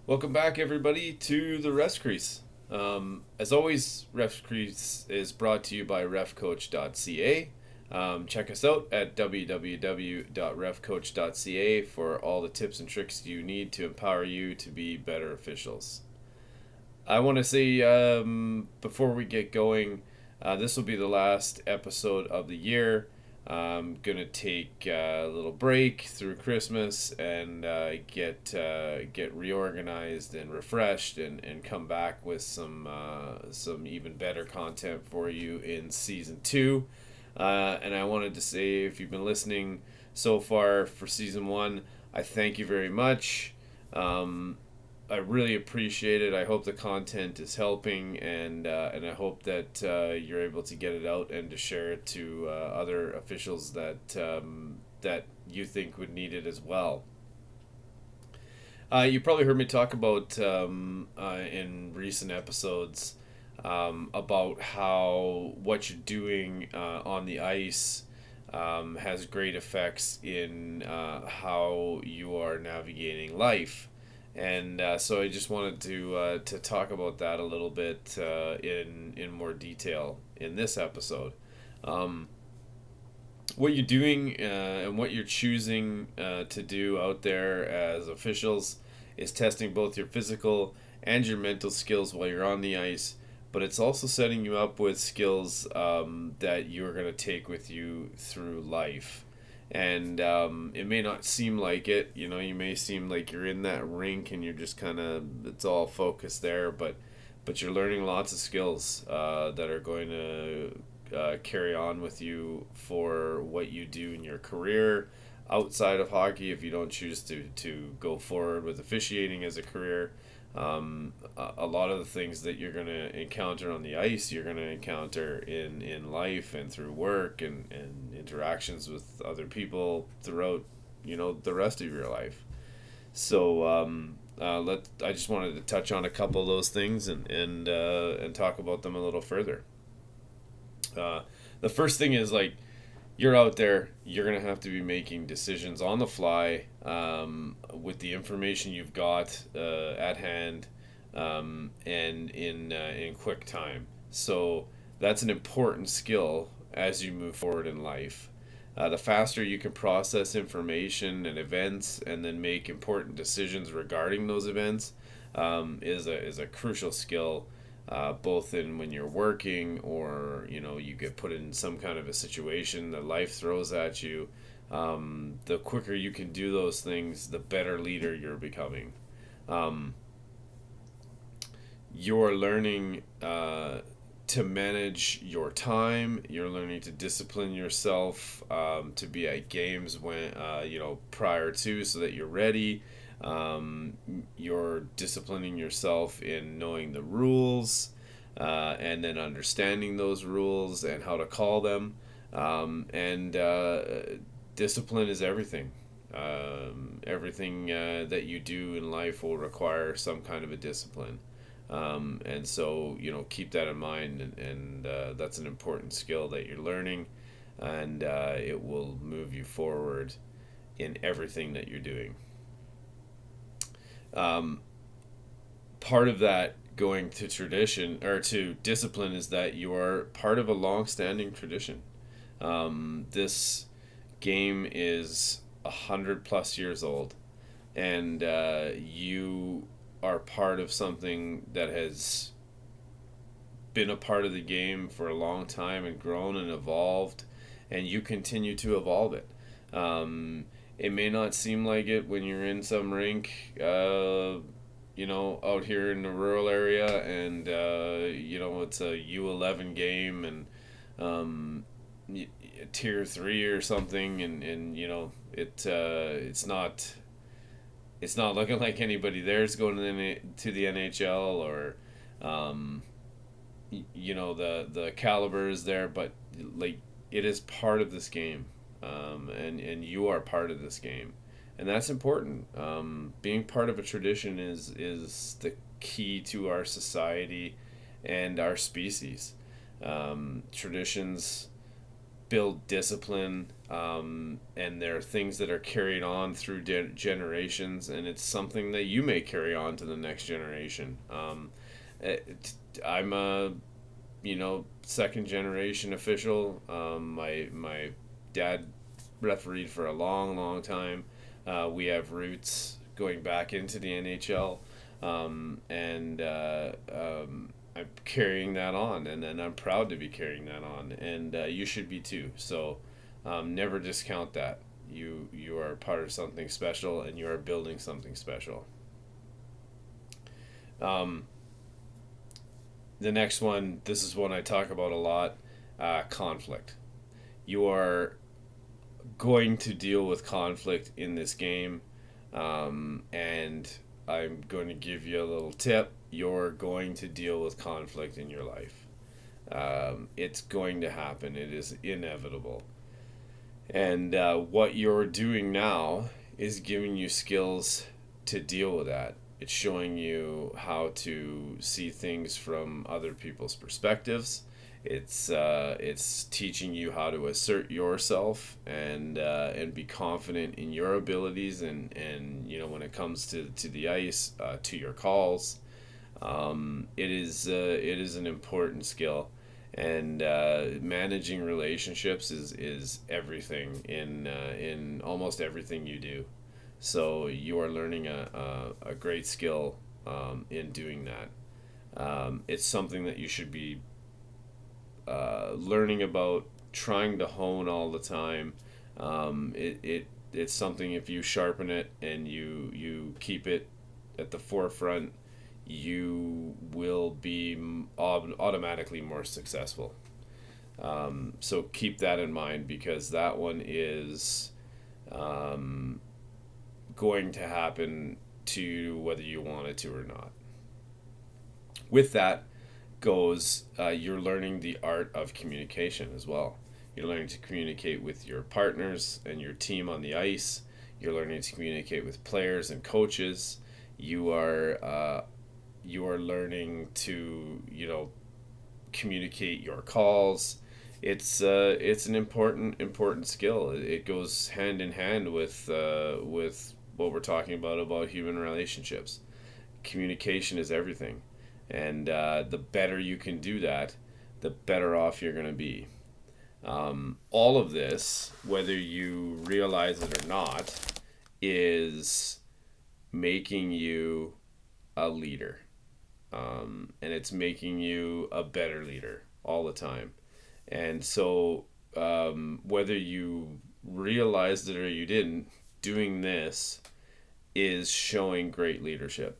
Welcome back, everybody, to the Refs Crease. As always, Refs Crease is brought to you by refcoach.ca. Check us out at www.refcoach.ca for all the tips and tricks you need to empower you to be better officials. I want to say before we get going, this will be the last episode of the year. I'm gonna take a little break through Christmas and get reorganized and refreshed and come back with some even better content for you in season two. And I wanted to say, if you've been listening so far for season one, I thank you very much. Um, I really appreciate it. I hope the content is helping, and I hope that you're able to get it out and to share it to other officials that you think would need it as well. You probably heard me talk about in recent episodes about how what you're doing on the ice has great effects in how you are navigating life. And so I just wanted to talk about that a little bit in more detail in this episode. Um, what you're doing and what you're choosing to do out there as officials is testing both your physical and your mental skills while you're on the ice, but it's also setting you up with skills that you're going to take with you through life. And it may not seem like it, you may seem like you're in that rink and you're just kind of, it's all focused there, but you're learning lots of skills that are going to carry on with you for what you do in your career outside of hockey if you don't choose to go forward with officiating as a career. A lot of the things that you're going to encounter on the ice, you're going to encounter in life and through work and interactions with other people throughout, the rest of your life. So I just wanted to touch on a couple of those things and talk about them a little further. Uh, the first thing is, like, you're out there, you're going to have to be making decisions on the fly with the information you've got at hand and in quick time. So that's an important skill as you move forward in life. The faster you can process information and events and then make important decisions regarding those events is a crucial skill, both in when you're working or you get put in some kind of a situation that life throws at you. The quicker you can do those things, the better leader you're becoming. Um, you're learning to manage your time. You're learning to discipline yourself to be at games when prior to, so that you're ready. You're disciplining yourself in knowing the rules and then understanding those rules and how to call them. And discipline is everything. Everything that you do in life will require some kind of a discipline. And so, keep that in mind, and that's an important skill that you're learning, and it will move you forward in everything that you're doing. Um, Part of that going to tradition or to discipline is that you are part of a long-standing tradition. This game is 100 plus years old, and you are part of something that has been a part of the game for a long time and grown and evolved, and you continue to evolve it. It may not seem like it when you're in some rink, out here in the rural area, and it's a U11 game and um, tier three or something, and it's not looking like anybody there's going to the NHL or um, the caliber is there, but like it is part of this game, and you are part of this game, and that's important. Being part of a tradition is the key to our society and our species. Traditions build discipline, and there are things that are carried on through generations, and it's something that you may carry on to the next generation. I'm a second generation official. My dad refereed for a long time. We have roots going back into the NHL, and I'm carrying that on, and I'm proud to be carrying that on, and you should be too. So never discount that. You are part of something special, and you are building something special. Um, the next one, this is one I talk about a lot, conflict. You are going to deal with conflict in this game, and I'm going to give you a little tip. You're going to deal with conflict in your life. It's going to happen, it is inevitable. And what you're doing now is giving you skills to deal with that. It's showing you how to see things from other people's perspectives. It's teaching you how to assert yourself and be confident in your abilities, and when it comes to the ice, to your calls. It is an important skill, and managing relationships is everything in almost everything you do. So you are learning a great skill in doing that. It's something that you should be learning about, trying to hone all the time. It's something, if you sharpen it and you keep it at the forefront, you will be automatically more successful. So keep that in mind, because that one is going to happen to you whether you want it to or not. With that goes, you're learning the art of communication as well. You're learning to communicate with your partners and your team on the ice. You're learning to communicate with players and coaches. You are learning to communicate your calls. It's an important skill. It goes hand in hand with what we're talking about human relationships. Communication is everything, and the better you can do that, the better off you're going to be. All of this, whether you realize it or not, is making you a leader, and it's making you a better leader all the time. And so, whether you realized it or you didn't, doing this is showing great leadership.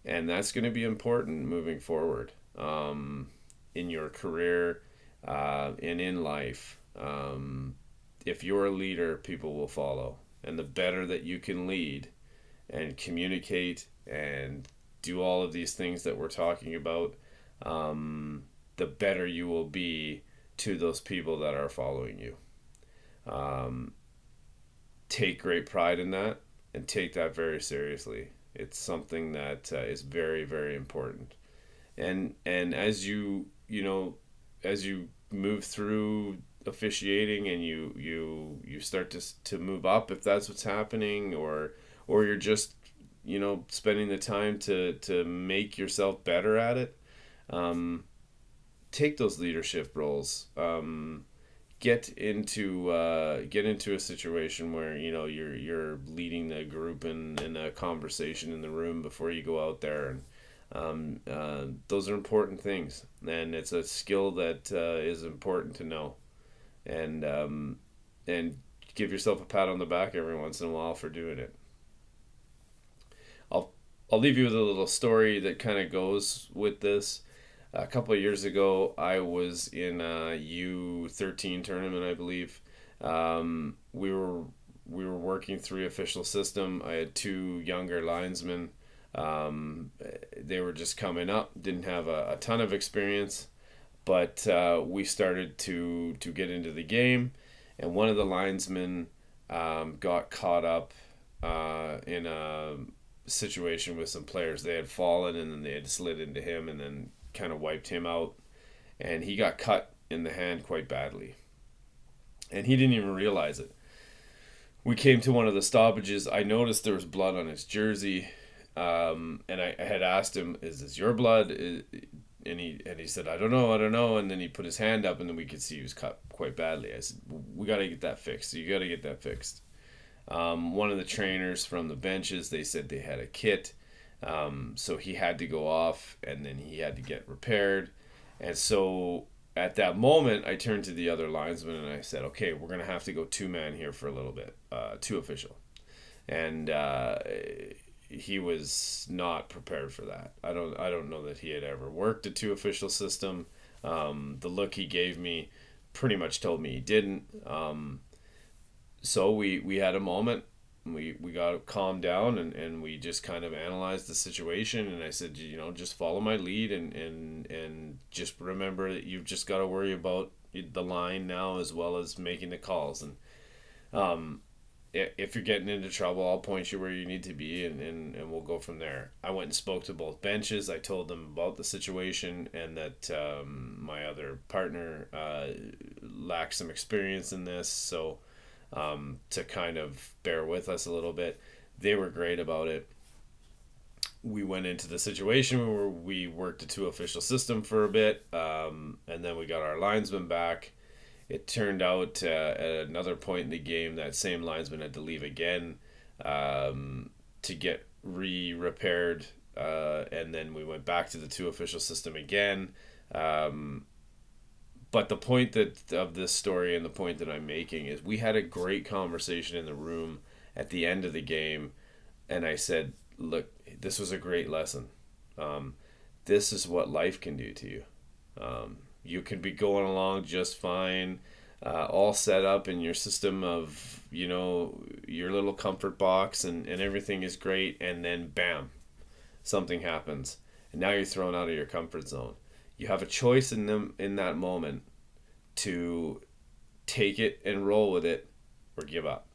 And that's going to be important moving forward, in your career, and in life. If you're a leader, people will follow. And the better that you can lead and communicate and do all of these things that we're talking about, the better you will be to those people that are following you. Take great pride in that, and take that very seriously. It's something that is very, very important. And as you move through officiating, and you start to move up, if that's what's happening, or you're just spending the time to make yourself better at it, take those leadership roles. Get into a situation where you're leading the group in a conversation in the room before you go out there, and those are important things, and it's a skill that is important to know, and give yourself a pat on the back every once in a while for doing it. I'll leave you with a little story that kind of goes with this. A couple of years ago, I was in a U13 tournament, I believe. We were working through official system. I had two younger linesmen. They were just coming up, didn't have a ton of experience, but we started to get into the game, and one of the linesmen got caught up in a situation with some players. They had fallen, and then they had slid into him, and then kind of wiped him out, and he got cut in the hand quite badly. and he didn't even realize it. We came to one of the stoppages. I noticed there was blood on his jersey, and I had asked him, "Is this your blood?" And he said, "I don't know." And then he put his hand up, and then we could see he was cut quite badly. I said, "We got to get that fixed. You got to get that fixed." One of the trainers from the benches, they said they had a kit, so he had to go off, and then he had to get repaired. And so at that moment, I turned to the other linesman and I said, "Okay, we're gonna have to go 2-man here for a little bit, two official." And he was not prepared for that. I don't know that he had ever worked a two official system. The look he gave me pretty much told me he didn't. So we had a moment. We got calmed down, and we just kind of analyzed the situation, and I said, just follow my lead, and just remember that you've just got to worry about the line now as well as making the calls. And if you're getting into trouble, I'll point you where you need to be, and we'll go from there. I went and spoke to both benches. I told them about the situation, and that my other partner lacks some experience in this, so to kind of bear with us a little bit. They were great about it. We went into the situation where we worked a two official system for a bit, and then we got our linesman back. It turned out at another point in the game that same linesman had to leave again to get repaired, and then we went back to the two official system again. But the point of this story, and the point that I'm making, is we had a great conversation in the room at the end of the game, and I said, "Look, this was a great lesson. This is what life can do to you. You can be going along just fine, all set up in your system of, your little comfort box, and everything is great, and then bam, something happens, and now you're thrown out of your comfort zone. You have a choice in that moment to take it and roll with it, or give up."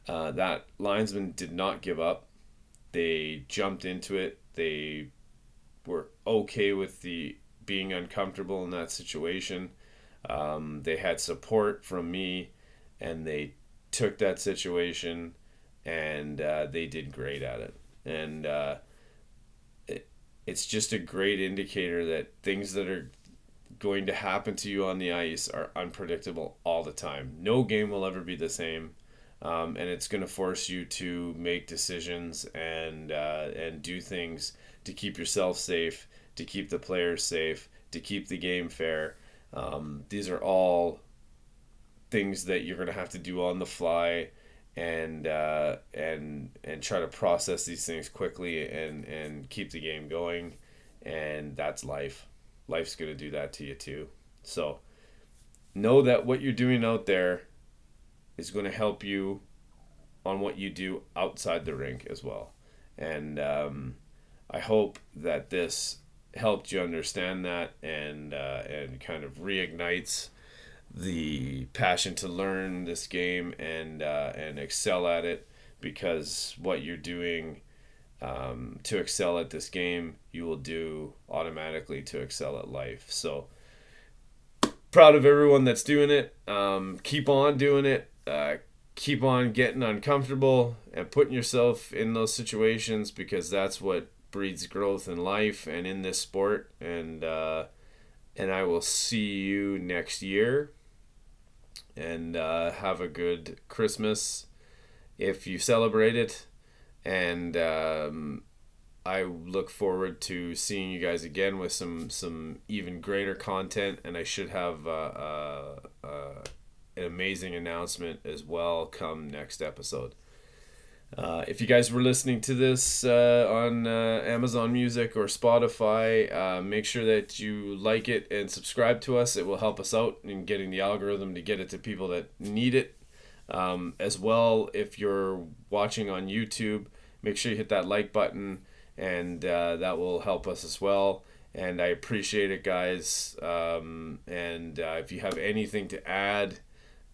That linesman did not give up. They jumped into it. They were okay with the being uncomfortable in that situation. They had support from me, and they took that situation, and they did great at it. And it's just a great indicator that things that are going to happen to you on the ice are unpredictable all the time. No game will ever be the same, and it's going to force you to make decisions and do things to keep yourself safe, to keep the players safe, to keep the game fair. These are all things that you're going to have to do on the fly, and try to process these things quickly, and keep the game going. And that's life. Life's going to do that to you too. So know that what you're doing out there is going to help you on what you do outside the rink as well. And I hope that this helped you understand that, and kind of reignites the passion to learn this game, and excel at it, because what you're doing to excel at this game, you will do automatically to excel at life. So proud of everyone that's doing it. Keep on doing it. Keep on getting uncomfortable and putting yourself in those situations, because that's what breeds growth in life and in this sport. And I will see you next year. And have a good Christmas if you celebrate it. And I look forward to seeing you guys again with some even greater content. And I should have an amazing announcement as well come next episode. If you guys were listening to this on Amazon Music or Spotify, make sure that you like it and subscribe to us. It will help us out in getting the algorithm to get it to people that need it. As well, if you're watching on YouTube, make sure you hit that like button, and that will help us as well. And I appreciate it, guys. And if you have anything to add,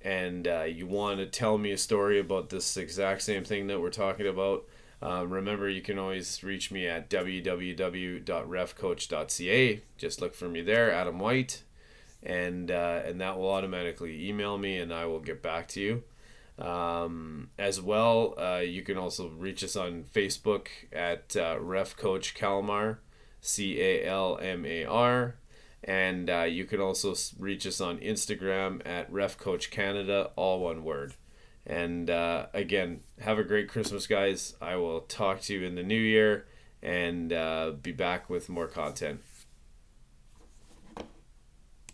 and you want to tell me a story about this exact same thing that we're talking about, remember, you can always reach me at www.refcoach.ca. Just look for me there, Adam White. and that will automatically email me, and I will get back to you. As well, you can also reach us on Facebook at Ref Coach Calmar, CALMAR, and you can also reach us on Instagram at Ref Coach Canada, all one word. And again, have a great Christmas, guys. I will talk to you in the new year and be back with more content.